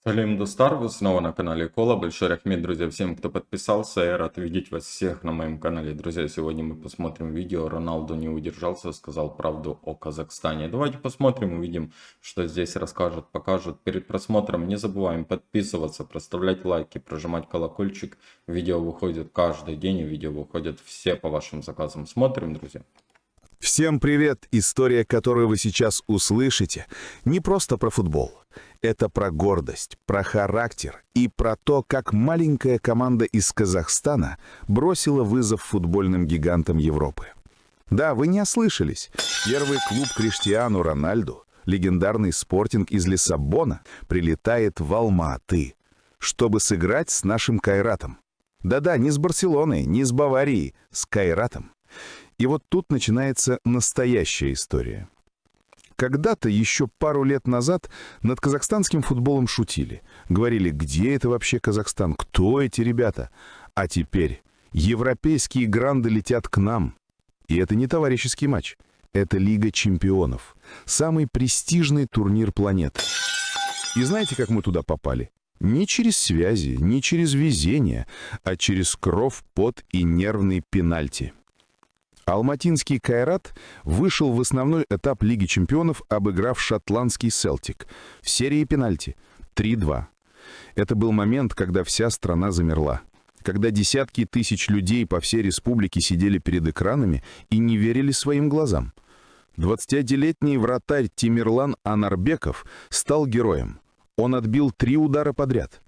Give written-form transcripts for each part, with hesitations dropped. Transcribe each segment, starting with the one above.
Салим Дустар, вы снова на канале Кола. Большой рахмет, друзья, всем, кто подписался. Я рад видеть вас всех на моем канале. Друзья, сегодня мы посмотрим видео. Роналду не удержался, сказал правду о Казахстане. Давайте посмотрим, увидим, что здесь расскажут, покажут. Перед просмотром не забываем подписываться, проставлять лайки, прожимать колокольчик. Видео выходит каждый день, и видео выходят все по вашим заказам. Смотрим, друзья. Всем привет! История, которую вы сейчас услышите, не просто про футбол. Это про гордость, про характер и про то, как маленькая команда из Казахстана бросила вызов футбольным гигантам Европы. Да, вы не ослышались. Первый клуб Криштиану Рональду, легендарный Спортинг из Лиссабона, прилетает в Алма-Аты, чтобы сыграть с нашим Кайратом. Да-да, не с Барселоной, не с Баварией, с Кайратом. И вот тут начинается настоящая история. Когда-то, еще пару лет назад, над казахстанским футболом шутили. Говорили, где это вообще Казахстан, кто эти ребята? А теперь европейские гранды летят к нам. И это не товарищеский матч, это Лига чемпионов. Самый престижный турнир планеты. И знаете, как мы туда попали? Не через связи, не через везение, а через кровь, пот и нервный пенальти. Алматинский Кайрат вышел в основной этап Лиги чемпионов, обыграв шотландский Селтик в серии пенальти 3-2. Это был момент, когда вся страна замерла. Когда десятки тысяч людей по всей республике сидели перед экранами и не верили своим глазам. 21-летний вратарь Тимирлан Анарбеков стал героем. Он отбил 3 удара подряд.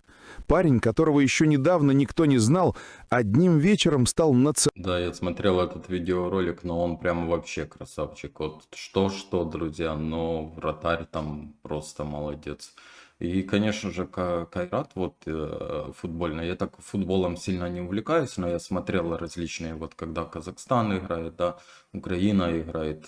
Парень, которого еще недавно никто не знал, одним вечером стал Да, я смотрел этот видеоролик, но он прям вообще красавчик. Вот что, друзья, но вратарь там просто молодец. И, конечно же, Кайрат, вот футбольный, я так футболом сильно не увлекаюсь, но я смотрел различные, вот когда Казахстан играет, да, Украина играет,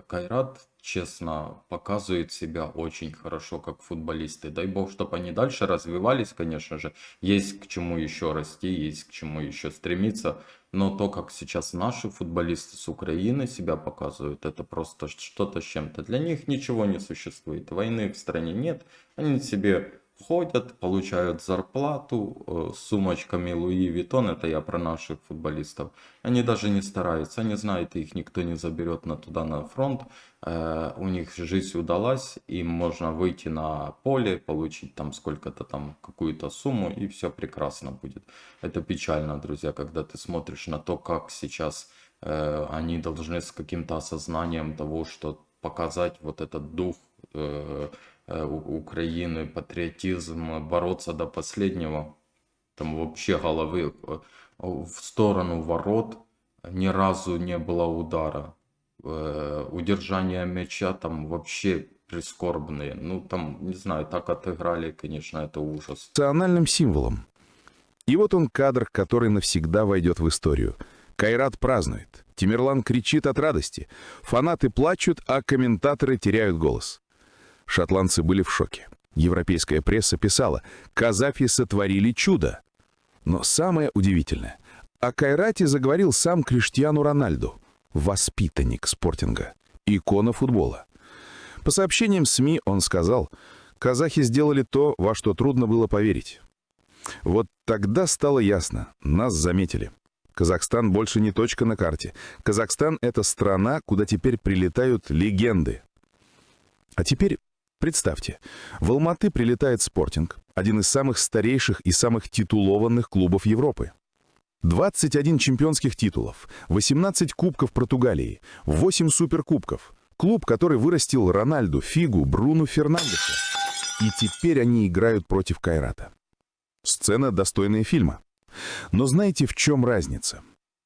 Кайрат, честно, показывает себя очень хорошо как футболисты. Дай бог, чтобы они дальше развивались, конечно же, есть к чему еще расти, есть к чему еще стремиться. Но то, как сейчас наши футболисты с Украины себя показывают, это просто что-то с чем-то. Для них ничего не существует. Войны в стране нет. Они себе ходят, получают зарплату с сумочками Луи Виттон. Это я про наших футболистов. Они даже не стараются. Они знают, их никто не заберет туда на фронт. У них жизнь удалась. Им можно выйти на поле, получить там сколько-то там какую-то сумму, и все прекрасно будет. Это печально, друзья, когда ты смотришь на то, как сейчас они должны с каким-то осознанием того, что показать вот этот дух Украины, патриотизм, бороться до последнего. Там вообще головы в сторону ворот ни разу не было удара. Удержание мяча там вообще прискорбные. Ну там, не знаю, так отыграли, конечно, это ужас. национальным символом. И вот он кадр, который навсегда войдет в историю. Кайрат празднует. Тимирлан кричит от радости. Фанаты плачут, а комментаторы теряют голос. Шотландцы были в шоке. Европейская пресса писала: казахи сотворили чудо. Но самое удивительное, о Кайрате заговорил сам Криштиану Рональду, воспитанник Спортинга, икона футбола. По сообщениям СМИ он сказал: казахи сделали то, во что трудно было поверить. Вот тогда стало ясно, нас заметили. Казахстан больше не точка на карте. Казахстан — это страна, куда теперь прилетают легенды. А теперь представьте, в Алматы прилетает Спортинг, один из самых старейших и самых титулованных клубов Европы. 21 чемпионских титулов, 18 кубков Португалии, 8 суперкубков. Клуб, который вырастил Рональду, Фигу, Бруно Фернандеса. И теперь они играют против Кайрата. Сцена, достойная фильма. Но знаете, в чем разница?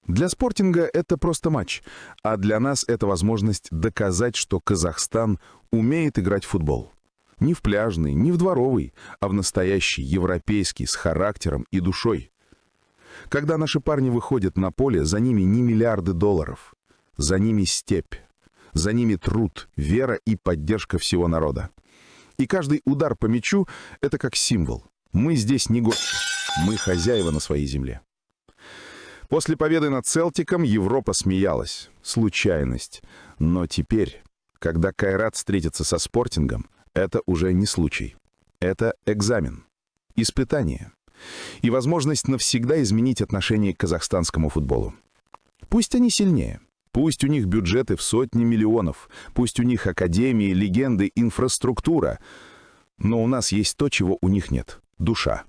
Для Спортинга это просто матч, а для нас это возможность доказать, что Казахстан умеет играть в футбол. Не в пляжный, не в дворовый, а в настоящий, европейский, с характером и душой. Когда наши парни выходят на поле, за ними не миллиарды долларов. За ними степь. За ними труд, вера и поддержка всего народа. И каждый удар по мячу — это как символ. Мы здесь не гости, мы хозяева на своей земле. После победы над Селтиком Европа смеялась. Случайность. Но теперь, когда Кайрат встретится со Спортингом, это уже не случай. Это экзамен, испытание и возможность навсегда изменить отношение к казахстанскому футболу. Пусть они сильнее, пусть у них бюджеты в сотни миллионов, пусть у них академии, легенды, инфраструктура, но у нас есть то, чего у них нет – душа.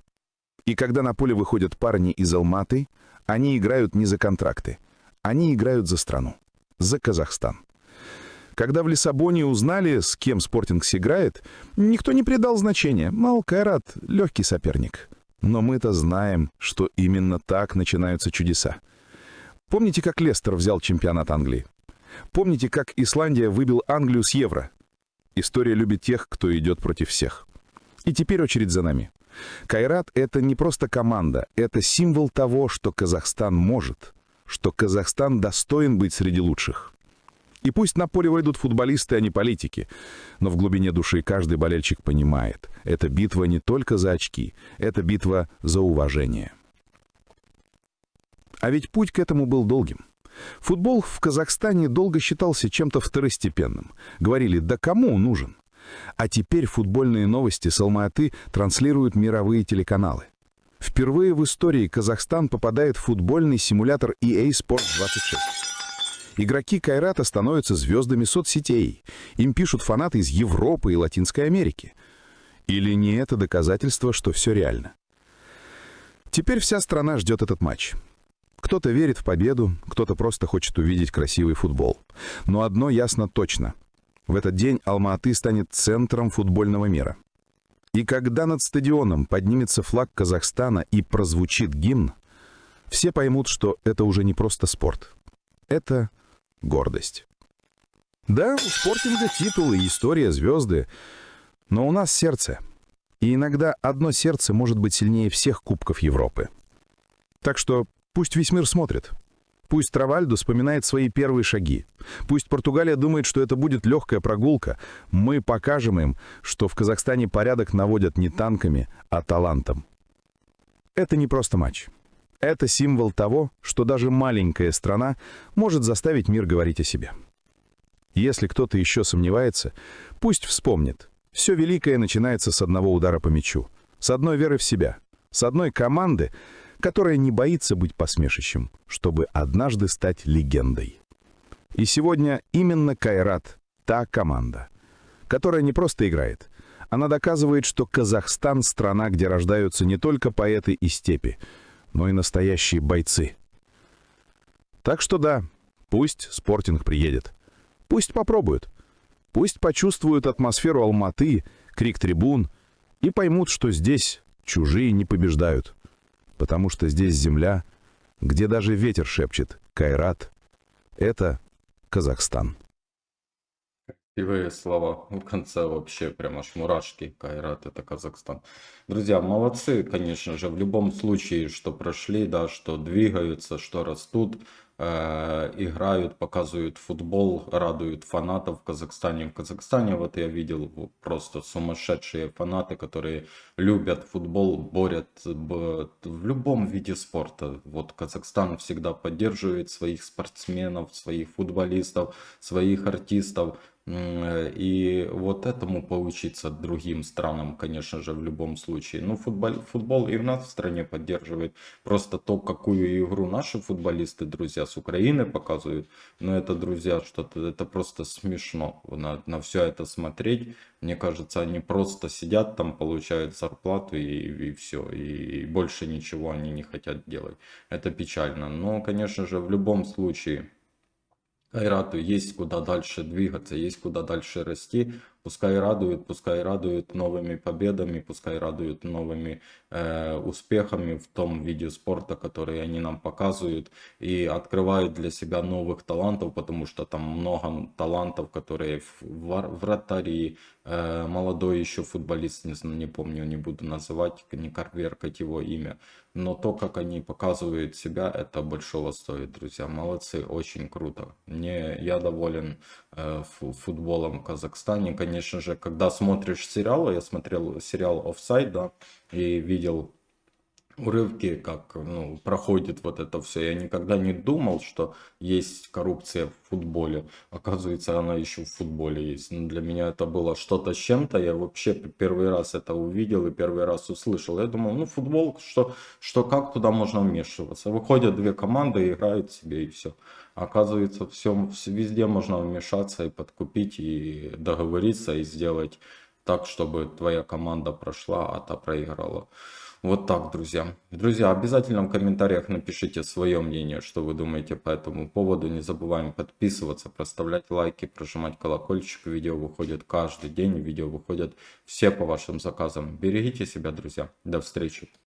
И когда на поле выходят парни из Алматы, они играют не за контракты, они играют за страну, за Казахстан. Когда в Лиссабоне узнали, с кем Спортинг сыграет, никто не придал значения. Мол, Кайрат — легкий соперник. Но мы-то знаем, что именно так начинаются чудеса. Помните, как Лестер взял чемпионат Англии? Помните, как Исландия выбил Англию с Евро? История любит тех, кто идет против всех. И теперь очередь за нами. Кайрат — это не просто команда, это символ того, что Казахстан может, что Казахстан достоин быть среди лучших. И пусть на поле выйдут футболисты, а не политики, но в глубине души каждый болельщик понимает, это битва не только за очки, это битва за уважение. А ведь путь к этому был долгим. Футбол в Казахстане долго считался чем-то второстепенным. Говорили, да кому он нужен? А теперь футбольные новости с Алматы транслируют мировые телеканалы. Впервые в истории Казахстан попадает в футбольный симулятор EA Sports 26. Игроки Кайрата становятся звездами соцсетей. Им пишут фанаты из Европы и Латинской Америки. Или не это доказательство, что все реально? Теперь вся страна ждет этот матч. Кто-то верит в победу, кто-то просто хочет увидеть красивый футбол. Но одно ясно точно. В этот день Алма-Аты станет центром футбольного мира. И когда над стадионом поднимется флаг Казахстана и прозвучит гимн, все поймут, что это уже не просто спорт. Это гордость. Да, у спортинга титулы, история, звезды, но у нас сердце. И иногда одно сердце может быть сильнее всех кубков Европы. Так что пусть весь мир смотрит. Пусть Травальдо вспоминает свои первые шаги. Пусть Португалия думает, что это будет легкая прогулка. Мы покажем им, что в Казахстане порядок наводят не танками, а талантом. Это не просто матч. Это символ того, что даже маленькая страна может заставить мир говорить о себе. Если кто-то еще сомневается, пусть вспомнит. Все великое начинается с одного удара по мячу, с одной веры в себя, с одной команды, которая не боится быть посмешищем, чтобы однажды стать легендой. И сегодня именно Кайрат — та команда, которая не просто играет. Она доказывает, что Казахстан — страна, где рождаются не только поэты и степи, но и настоящие бойцы. Так что да, пусть Спортинг приедет. Пусть попробуют. Пусть почувствуют атмосферу Алматы, крик трибун и поймут, что здесь чужие не побеждают. Потому что здесь земля, где даже ветер шепчет «Кайрат» — это Казахстан. Красивые слова. В конце вообще прям аж мурашки. Кайрат — это Казахстан. Друзья, молодцы, конечно же, в любом случае, что прошли, да, что двигаются, что растут, играют, показывают футбол, радуют фанатов в Казахстане. В Казахстане вот я видел просто сумасшедшие фанаты, которые любят футбол, борят в любом виде спорта. Вот Казахстан всегда поддерживает своих спортсменов, своих футболистов, своих артистов. И вот этому поучиться другим странам, конечно же, в любом случае. Ну, футбол и у нас в стране поддерживает. Просто то, какую игру наши футболисты, друзья, с Украины показывают. Но это, друзья, что-то, это просто смешно. На все это смотреть. Мне кажется, они просто сидят там, получают зарплату и все. И больше ничего они не хотят делать. Это печально. Но, конечно же, в любом случае... Кайрату есть куда дальше двигаться, есть куда дальше расти. Пускай радуют новыми победами, пускай радуют новыми успехами в том виде спорта, который они нам показывают, и открывают для себя новых талантов, потому что там много талантов, которые вратари, молодой еще футболист, не помню, не буду называть, не коверкать его имя, но то, как они показывают себя, это большого стоит, друзья. Молодцы, очень круто. Я доволен футболом в Казахстане. Конечно же, когда смотришь сериалы, я смотрел сериал «Офсайд», да, и видел урывки, как ну, проходит вот это все. Я никогда не думал, что есть коррупция в футболе. Оказывается, она еще в футболе есть. Ну, для меня это было что-то с чем-то. Я вообще первый раз это увидел и первый раз услышал. Я думал, ну футбол, что как туда можно вмешиваться? Выходят две команды, играют себе и все. Оказывается, везде можно вмешаться и подкупить, и договориться, и сделать так, чтобы твоя команда прошла, а та проиграла. Вот так, друзья. Друзья, обязательно в комментариях напишите свое мнение, что вы думаете по этому поводу. Не забываем подписываться, проставлять лайки, прожимать колокольчик. Видео выходит каждый день, видео выходят все по вашим заказам. Берегите себя, друзья. До встречи.